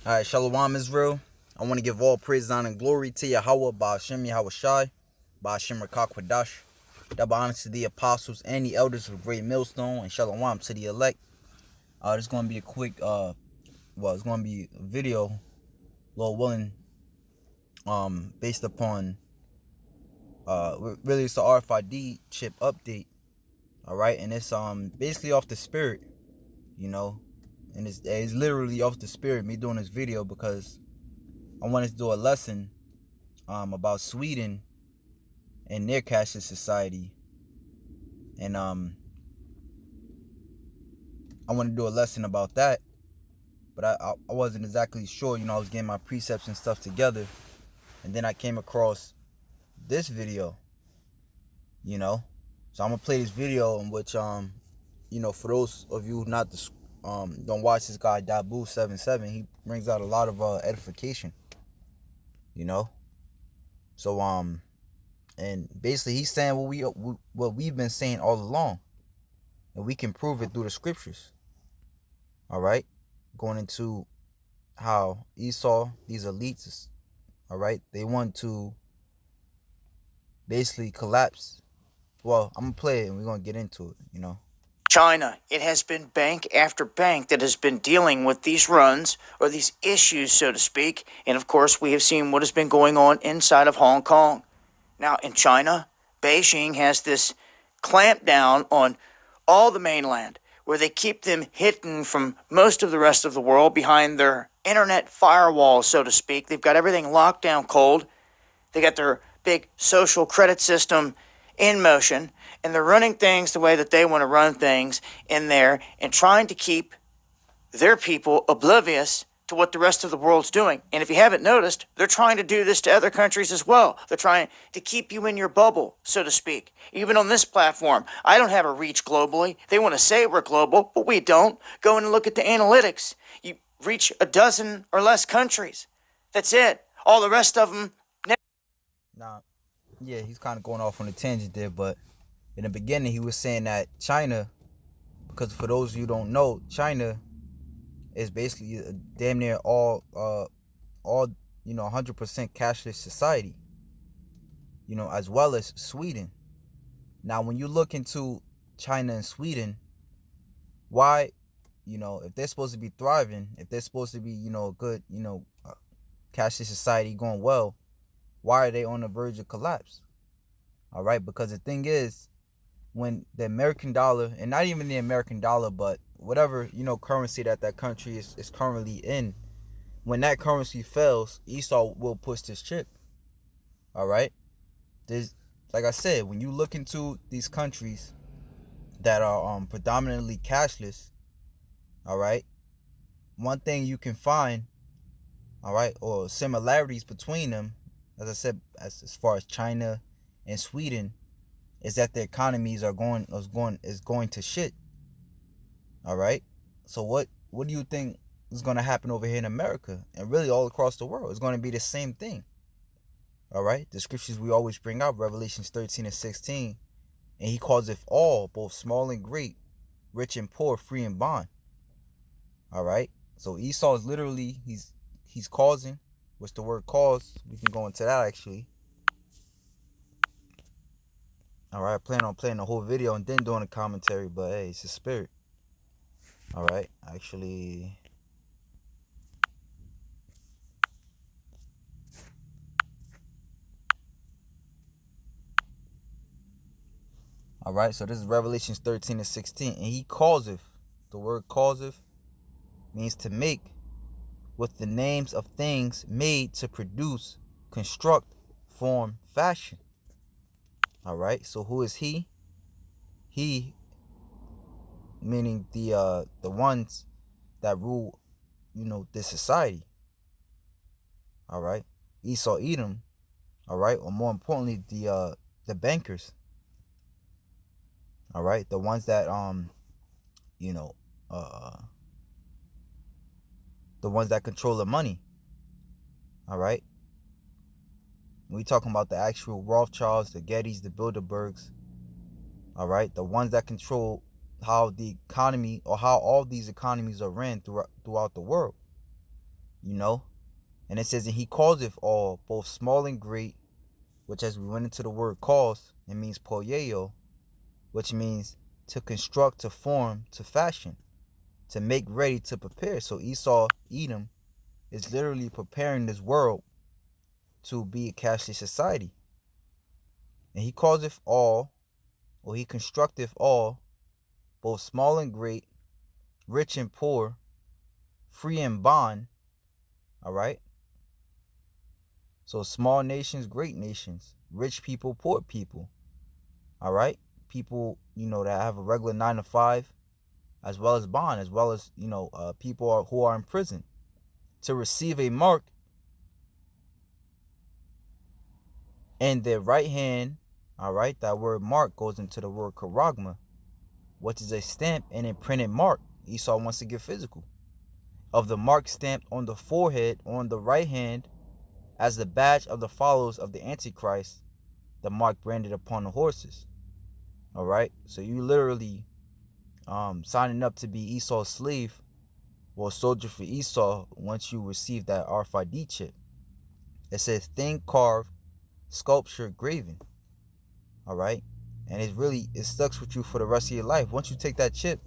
Alright, Shalom Israel. I want to give all praise, honor, and glory to Yahweh, Ba'ashem Yahweh Shai, Ba'ashem Rakak Kwadash. Double honor to the apostles and the elders of the Great Millstone, and Shalom to the elect. This is going to be a quick, it's going to be a video, Lord willing, based upon, really it's a RFID chip update, alright, and it's, basically off the spirit, and it's literally off the spirit, me doing this video, because I wanted to do a lesson about Sweden and their cashless society. And I want to do a lesson about that. But I wasn't exactly sure, I was getting my precepts and stuff together. And then I came across this video, So I'm going to play this video in which, for those of you who don't watch this guy, Dabu77, he brings out a lot of edification. So and basically he's saying what we've been saying all along, and we can prove it through the scriptures. All right, going into how Esau, these elites, all right, they want to basically collapse. Well, I'm gonna play it and we're gonna get into it. China, it has been bank after bank that has been dealing with these runs or these issues, so to speak. And of course, we have seen what has been going on inside of Hong Kong. Now, in China, Beijing has this clampdown on all the mainland, where they keep them hidden from most of the rest of the world behind their internet firewall, so to speak. They've got everything locked down cold. They got their big social credit system in motion, and they're running things the way that they want to run things in there and trying to keep their people oblivious to what the rest of the world's doing. And if you haven't noticed, they're trying to do this to other countries as well. They're trying to keep you in your bubble, so to speak. Even on this platform, I don't have a reach globally. They want to say we're global, but we don't. Go in and look at the analytics. You reach a dozen or less countries. That's it. All the rest of them. Now, yeah, he's kind of going off on a tangent there, but in the beginning he was saying that China, because for those of you who don't know, China is basically a damn near all 100% cashless society, as well as Sweden. Now, when you look into China and Sweden, why, if they're supposed to be thriving, if they're supposed to be, a good, cashless society going well, why are they on the verge of collapse? All right, because the thing is, when the American dollar, and not even the American dollar, but whatever, currency that country is currently in, when that currency fails, Esau will push this chip. All right? There's, like I said, when you look into these countries that are predominantly cashless, all right, one thing you can find, all right, or similarities between them, as I said, as far as China and Sweden, is that their economies is going to shit. All right. So what do you think is going to happen over here in America and really all across the world? It's going to be the same thing. All right. The scriptures we always bring out, Revelations 13 and 16, and he calls it all, both small and great, rich and poor, free and bond. All right. So Esau is literally he's causing. What's the word cause? We can go into that actually. All right, I plan on playing the whole video and then doing a commentary, but hey, it's a spirit. All right, actually. All right, so this is Revelations 13 and 16. And he causeth, the word causeth means to make, with the names of things made to produce, construct, form, fashion. All right, so who is he? He, meaning the ones that rule, this society. All right, Esau, Edom. All right, or more importantly, the bankers. All right, the ones that the ones that control the money. All right, we talking about the actual Rothschilds, the Gettys, the Bilderbergs. All right, the ones that control how the economy or how all these economies are ran throughout the world. you know. And it says, and he causeth all, both small and great, which as we went into the word cause, it means poieo, which means to construct, to form, to fashion, to make ready, to prepare. So Esau, Edom, is literally preparing this world to be a cashless society. And he causeth all, or he constructeth all, both small and great, rich and poor, free and bond. All right. So small nations, great nations, rich people, poor people. All right. People, that have a regular 9 to 5, as well as bond, as well as, people who are in prison, to receive a mark in their right hand. All right. That word mark goes into the word charagma, which is a stamp and imprinted mark. Esau wants to get physical. Of the mark stamped on the forehead on the right hand as the badge of the followers of the Antichrist, the mark branded upon the horses. All right. So you literally signing up to be Esau's slave or soldier for Esau once you receive that RFID chip. It says thin carved, sculpture, graven. All right. And it sticks with you for the rest of your life. Once you take that chip,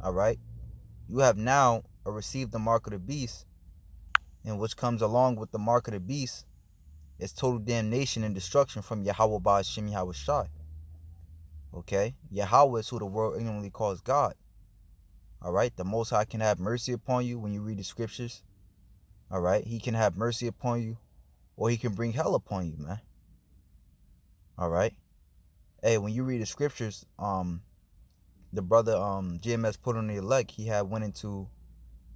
all right, you have now received the mark of the beast, and which comes along with the mark of the beast is total damnation and destruction from Yahweh Ba'ashem Yahweh Shai. Okay? Yahweh is who the world ignorantly calls God. All right? The Most High can have mercy upon you when you read the scriptures. All right? He can have mercy upon you, or he can bring hell upon you, man. All right? Hey, when you read the scriptures, the brother GMS put on the elect, he had went into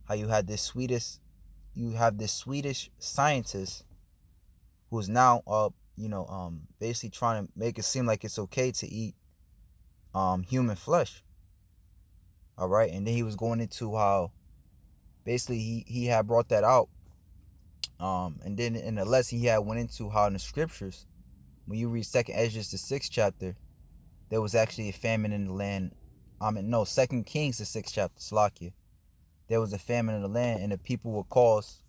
how you have this Swedish scientist who's now basically trying to make it seem like it's okay to eat human flesh. All right. And then he was going into how basically he had brought that out. And then in the lesson he had went into how in the scriptures, when you read 2nd Ezra, the 6th chapter, there was actually a famine in the land. 2nd Kings, the 6th chapter, Slakia. There was a famine in the land, and the people were caused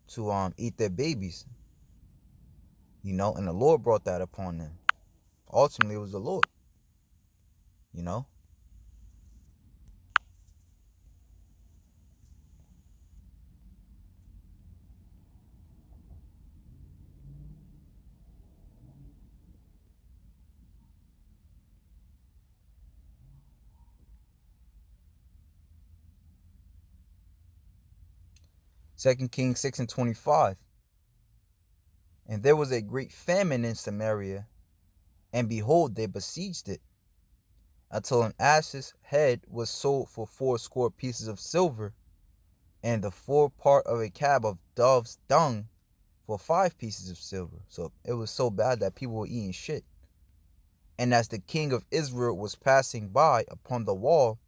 to eat their babies. And the Lord brought that upon them. Ultimately, it was the Lord. 2 Kings 6:25. And there was a great famine in Samaria, and behold, they besieged it, until an ass's head was sold for 80 pieces of silver, and the forepart of a cab of dove's dung for 5 pieces of silver. So it was so bad that people were eating shit. And as the king of Israel was passing by upon the wall,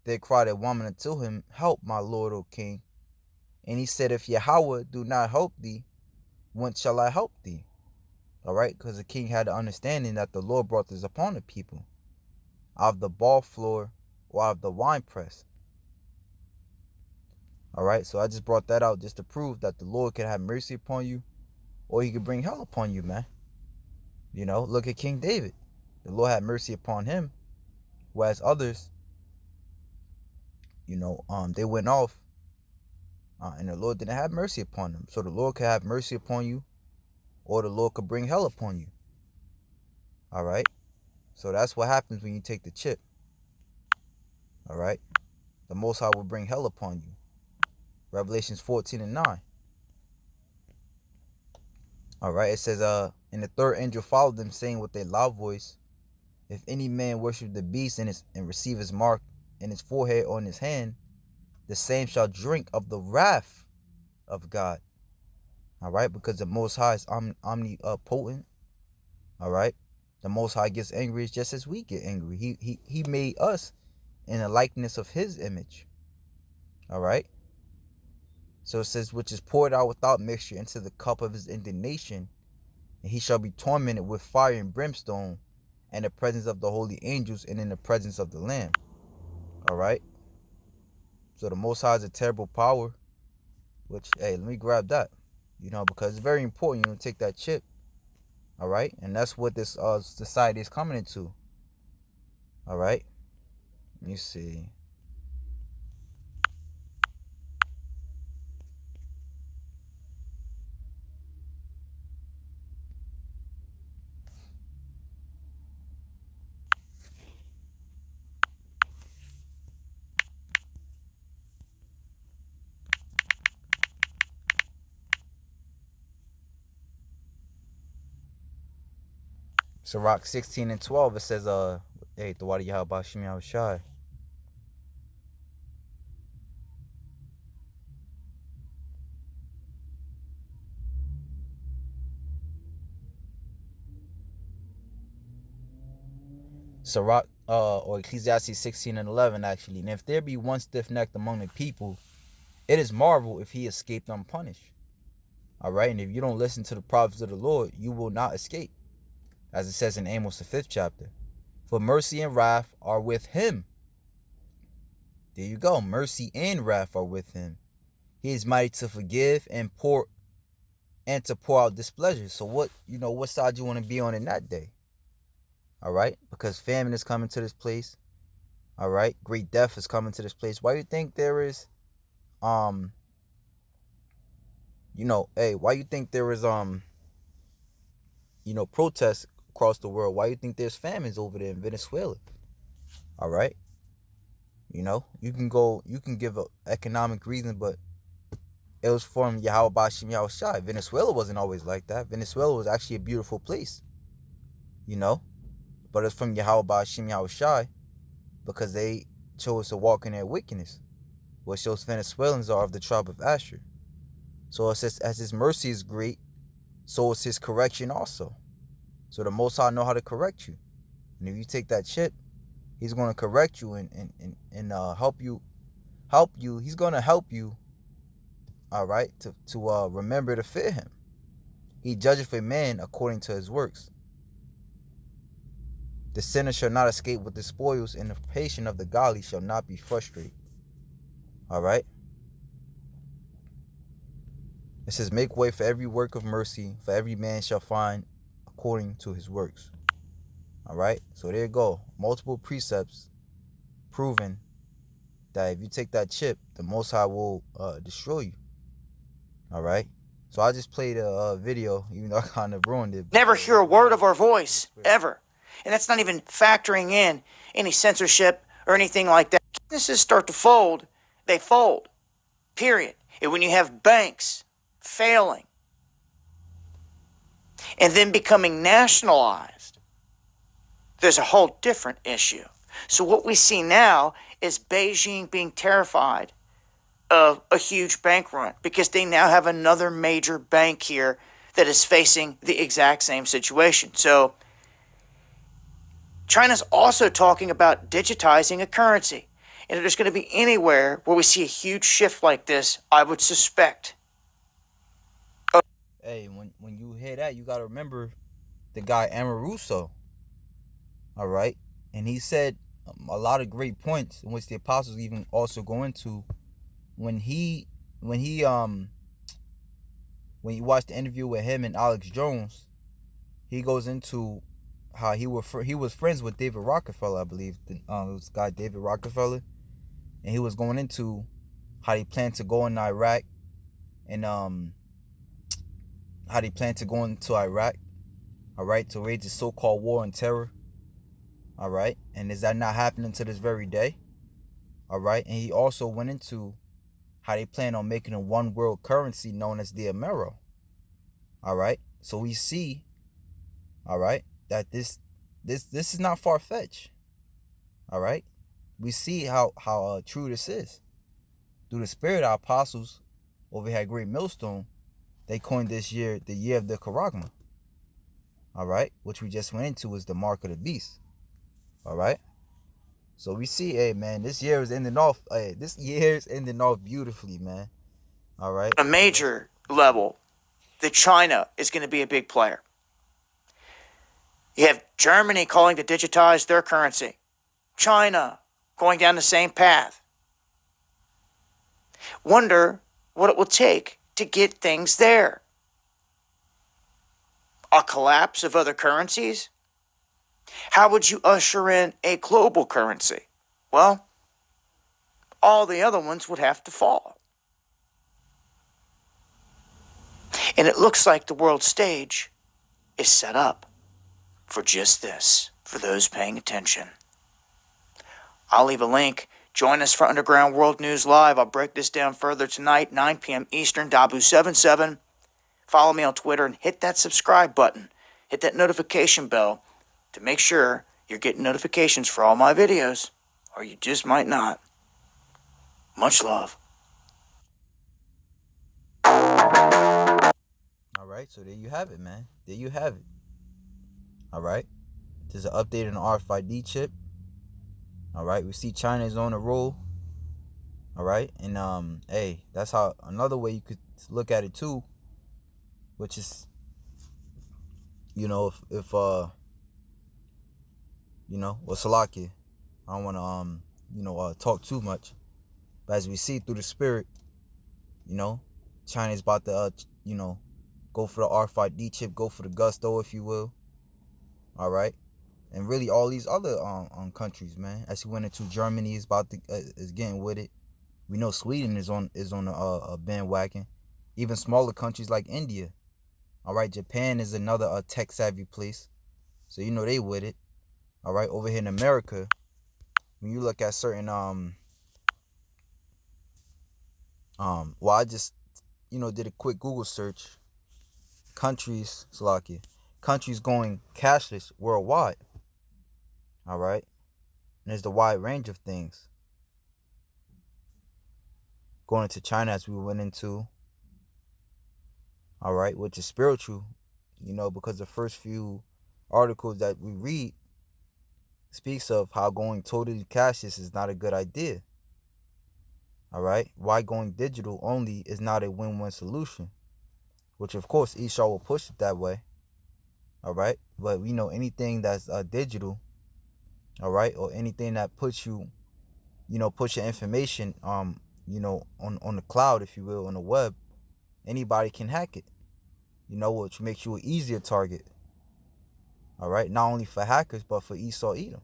there cried a woman unto him, Help, my lord, O king. And he said, If Yahweh do not help thee, whence shall I help thee? All right, because the king had the understanding that the Lord brought this upon the people out of the ball floor or out of the wine press. All right, so I just brought that out just to prove that the Lord can have mercy upon you, or he could bring hell upon you, man. Look at King David. The Lord had mercy upon him, whereas others, they went off, and the Lord didn't have mercy upon them. So the Lord could have mercy upon you, or the Lord could bring hell upon you. All right, so that's what happens when you take the chip. All right, the Most High will bring hell upon you. Revelations 14:9. All right, it says, and the third angel followed them, saying with a loud voice, If any man worship the beast and receive his mark in his forehead or in his hand, the same shall drink of the wrath of God. All right, because the Most High is omnipotent. All right, the Most High gets angry just as we get angry. He made us in the likeness of his image. All right. So it says, which is poured out without mixture into the cup of his indignation, and he shall be tormented with fire and brimstone, and the presence of the holy angels, and in the presence of the Lamb. All right. So the Most High is a terrible power. Which, hey, let me grab that. Because it's very important you take that chip. All right, and that's what this society is coming into. All right, let me see. Sirach 16 and 12. It says, hey, the water Yahweh Shimi Shai. Sirach, or Ecclesiastes 16 and 11, actually. And if there be one stiff-necked among the people, it is marvel if he escaped unpunished. All right, and if you don't listen to the prophets of the Lord, you will not escape. As it says in Amos, the 5th chapter. For mercy and wrath are with him. There you go. Mercy and wrath are with him. He is mighty to forgive and to pour out displeasure. So what side you want to be on in that day? All right, because famine is coming to this place. All right, great death is coming to this place. Why do you think there is, why you think there is, protests across the world? Why you think there's famines over there in Venezuela? All right, you can give an economic reason, but it was from Yahweh Bashim Yahweh Shai. Venezuela wasn't always like that. Venezuela was actually a beautiful place, but it's from Yahweh Bashim Yahweh Shai because they chose to walk in their wickedness, which those Venezuelans are of the tribe of Asher. So it says, as his mercy is great, so is his correction also. So the Most High know how to correct you. And if you take that chip, he's going to correct you and help you. He's going to help you, all right, to remember to fear him. He judgeth a man according to his works. The sinner shall not escape with the spoils, and the patient of the godly shall not be frustrated. All right. It says, make way for every work of mercy, for every man shall find according to his works. All right. So there you go. Multiple precepts proving that if you take that chip, the Most High will destroy you. All right. So I just played a video, even though I kind of ruined it. Never hear a word of our voice, ever. And that's not even factoring in any censorship or anything like that. Businesses start to fold, they fold. Period. And when you have banks failing and then becoming nationalized, there's a whole different issue. So what we see now is Beijing being terrified of a huge bank run because they now have another major bank here that is facing the exact same situation. So China's also talking about digitizing a currency. And if there's going to be anywhere where we see a huge shift like this, I would suspect. Hey, when you hear that, you got to remember the guy Amaruso. All right. And he said a lot of great points in which the apostles even also go into when you watch the interview with him and Alex Jones. He goes into how he was friends with David Rockefeller, I believe. It was this guy David Rockefeller, and he was going into how he planned to go in Iraq, and how they planned to go into Iraq, all right, to wage the so-called war on terror, all right, and is that not happening to this very day, all right? And he also went into how they plan on making a one world currency known as the Amero, all right? So we see, all right, that this is not far-fetched, all right? We see how true this is. Through the spirit, our apostles over here at Great Millstone, they coined this year the year of the Charagma, all right, which we just went into is the mark of the beast, all right? So we see, hey, man, this year is ending off beautifully, man, all right? On a major level, that China is going to be a big player. You have Germany calling to digitize their currency. China going down the same path. Wonder what it will take to get things there. A collapse of other currencies? How would you usher in a global currency? Well, all the other ones would have to fall. And it looks like the world stage is set up for just this, for those paying attention. I'll leave a link. Join us for Underground World News Live. I'll break this down further tonight, 9 p.m. Eastern, Dabu77. Follow me on Twitter and hit that subscribe button. Hit that notification bell to make sure you're getting notifications for all my videos, or you just might not. Much love. All right, so there you have it, man. There you have it. All right, there's an update on the RFID chip. All right, we see China is on a roll. All right, and hey, that's how another way you could look at it too, which is, if well, Salakia, I don't want to talk too much, but as we see through the spirit, China's about to go for the RFID chip, go for the gusto, if you will. All right, and really all these other countries, man. As we went into Germany, is getting with it. We know Sweden is on a bandwagon. Even smaller countries like India. All right, Japan is another tech savvy place, so they with it. All right, over here in America, when you look at certain I just did a quick Google search. Countries going cashless worldwide. All right, and there's the wide range of things. Going into China, as we went into, all right, which is spiritual, because the first few articles that we read speaks of how going totally cashless is not a good idea. All right, why going digital only is not a win-win solution, which of course Esau will push it that way. All right, but we know anything that's digital, all right, or anything that puts you, puts your information, on the cloud, if you will, on the web, anybody can hack it, which makes you an easier target. All right, not only for hackers, but for Esau Edom.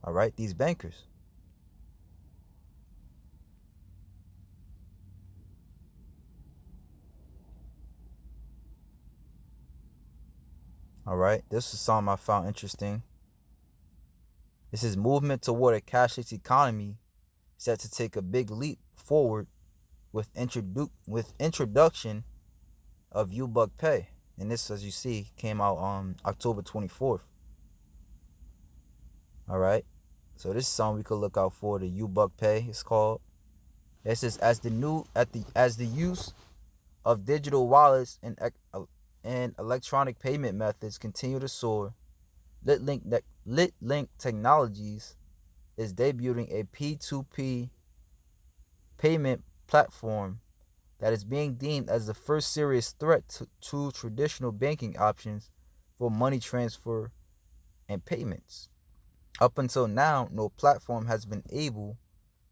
All right, these bankers. All right, this is something I found interesting. This is movement toward a cashless economy set to take a big leap forward with introduction of U-Buck Pay. And this, as you see, came out on October 24th. All right, so this is something we could look out for. The U-Buck Pay, it's called. It says as the use of digital wallets and electronic payment methods continue to soar, LitLink Technologies is debuting a P2P payment platform that is being deemed as the first serious threat to traditional banking options for money transfer and payments. Up until now, no platform has been able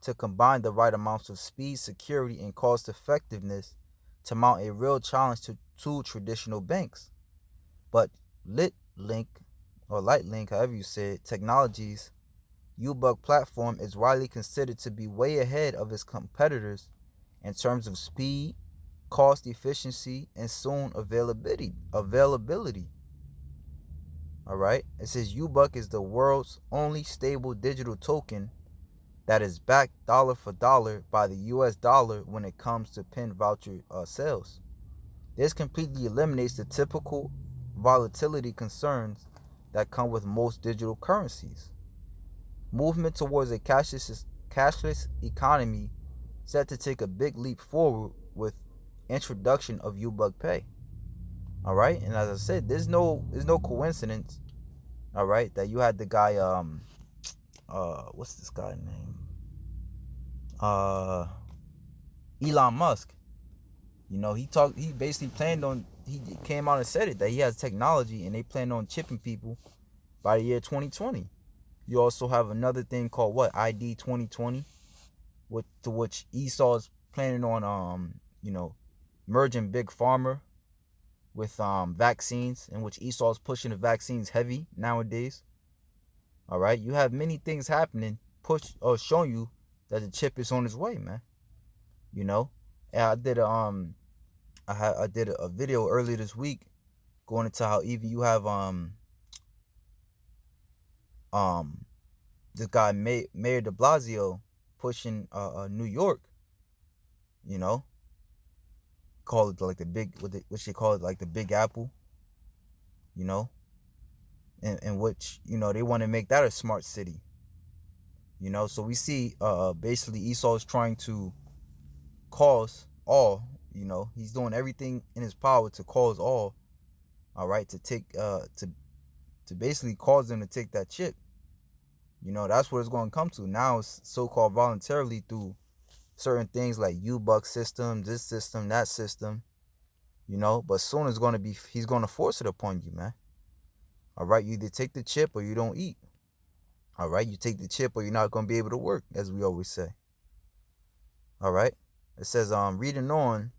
to combine the right amounts of speed, security, and cost effectiveness to mount a real challenge to traditional banks. But LitLink, however you say it, Technologies U-Buck platform is widely considered to be way ahead of its competitors in terms of speed, cost efficiency, and soon availability. All right, it says U-Buck is the world's only stable digital token that is backed dollar for dollar by the US dollar when it comes to PIN voucher sales. This completely eliminates the typical volatility concerns that come with most digital currencies. Movement towards a cashless economy set to take a big leap forward with introduction of U-Buck Pay. All right, and as I said, there's no coincidence. All right, that you had the guy what's this guy's name? Elon Musk. He basically he came out and said it, that he has technology and they plan on chipping people by the year 2020. You also have another thing called ID 2020, to which Esau's planning on merging big pharma with vaccines, in which Esau's pushing the vaccines heavy nowadays. All right, you have many things happening, push or showing you that the chip is on its way, man. You know, and I did a video earlier this week going into how even you have um this guy Mayor De Blasio pushing New York, you know, call it like the big what they call it, like the Big Apple, you know, in which they want to make that a smart city, So we see basically Esau is trying to cause all, he's doing everything in his power to cause all right, to take to basically cause them to take that chip. That's what it's going to come to now. It's so-called voluntarily through certain things like U-Buck system, this system, that system, but soon it's going to be, he's going to force it upon you, man. All right, you either take the chip or you don't eat. All right, you take the chip or you're not going to be able to work, as we always say. All right, it says, reading on,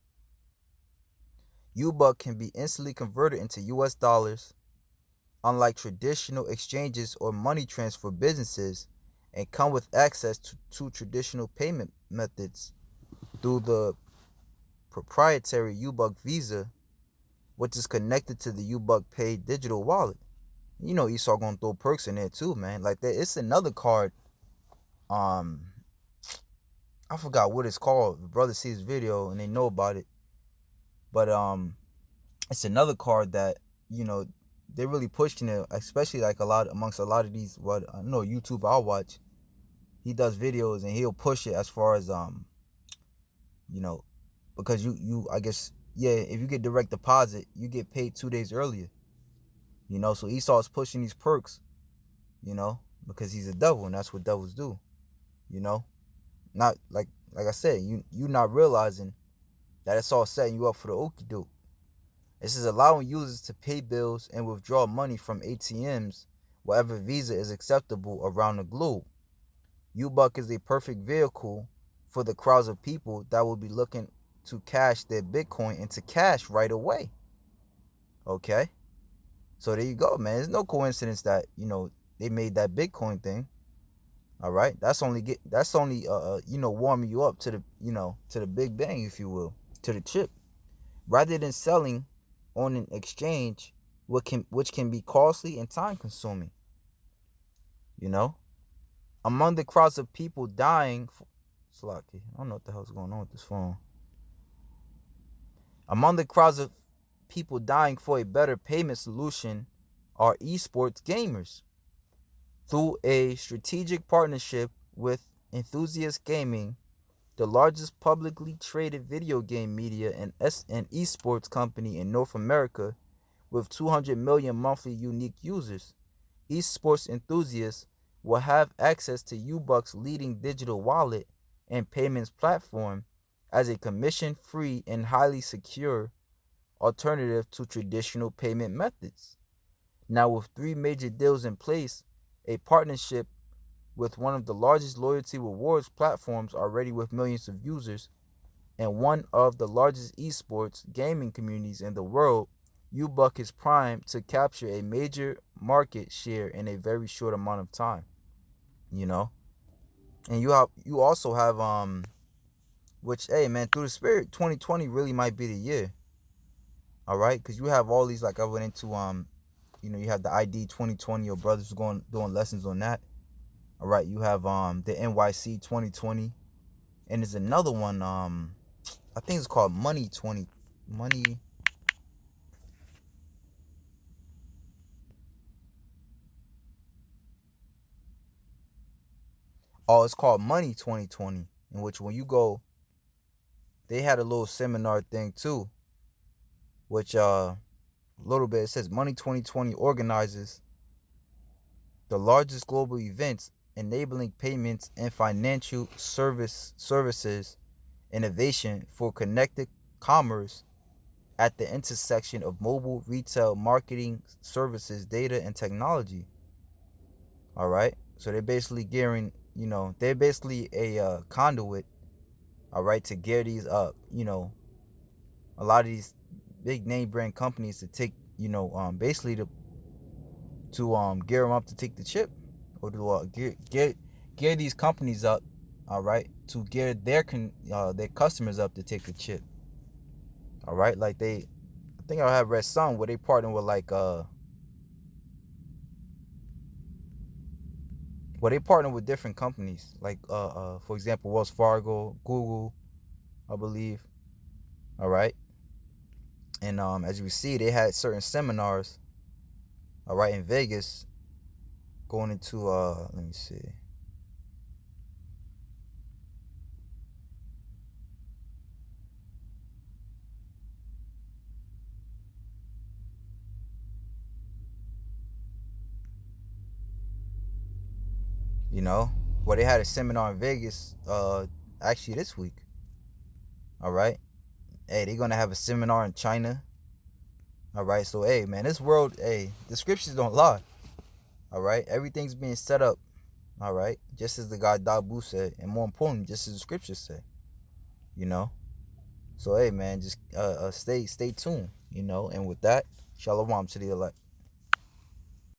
U-Buck can be instantly converted into US dollars, unlike traditional exchanges or money transfer businesses, and come with access to traditional payment methods through the proprietary U-Buck Visa, which is connected to the U-Buck Pay digital wallet. Esau gonna throw perks in there too, man. Like that, it's another card. I forgot what it's called. The brother sees video and they know about it, but it's another card that they're really pushing it, especially like amongst a lot of these. What I know, YouTube I'll watch. He does videos and he'll push it as far as because you I guess, yeah, if you get direct deposit, you get paid 2 days earlier. So Esau is pushing these perks, because he's a devil and that's what devils do. Not like I said, you not realizing that it's all setting you up for the okie doke. This is allowing users to pay bills and withdraw money from ATMs wherever Visa is acceptable around the globe. U-Buck is a perfect vehicle for the crowds of people that will be looking to cash their Bitcoin into cash right away. Okay? So there you go, man. It's no coincidence that, they made that Bitcoin thing. All right? That's only warming you up to the, to the Big Bang, if you will, to the chip. Rather than selling on an exchange which can be costly and time consuming. Among the crowds of people dying Slocky, I don't know what the hell's going on with this phone. Among the crowds of people dying for a better payment solution are esports gamers. Through a strategic partnership with Enthusiast Gaming, the largest publicly traded video game media and esports company in North America, with 200 million monthly unique users, esports enthusiasts will have access to U-Buck's leading digital wallet and payments platform as a commission-free and highly secure alternative to traditional payment methods. Now, with 3 major deals in place, a partnership with one of the largest loyalty rewards platforms already with millions of users, and one of the largest esports gaming communities in the world, U-Buck is primed to capture a major market share in a very short amount of time. And you also have which, hey man, through the spirit, 2020 really might be the year. All right, because you have all these, like I went into you have the ID 2020. Your brother's doing lessons on that. All right, you have the NYC 2020, and there's another one, I think it's called Money 20 Money. Oh, it's called Money 2020, in which when you go, they had a little seminar thing too, which a little bit, it says Money 2020 organizes the largest global events enabling payments and financial services innovation for connected commerce at the intersection of mobile, retail, marketing, services, data, and technology. All right, so they're basically they're basically a conduit all right, to gear these up, a lot of these big name brand companies to take, basically to gear them up to take the chip, or to gear these companies up, all right, to gear their customers up to take the chip, all right. Like I think I have read some where they partner with they partner with different companies, like for example, Wells Fargo, Google, I believe, all right. And as you see, they had certain seminars, all right, in Vegas, going into let me see, where they had a seminar in Vegas actually this week, all right. Hey, they're gonna have a seminar in China, all right. So hey, man, this world, hey, the scriptures don't lie, all right. Everything's being set up, all right, just as the God Dabu said, and more importantly, just as the scriptures say, you know. So hey, man, just stay tuned, and with that, shalom to the elect.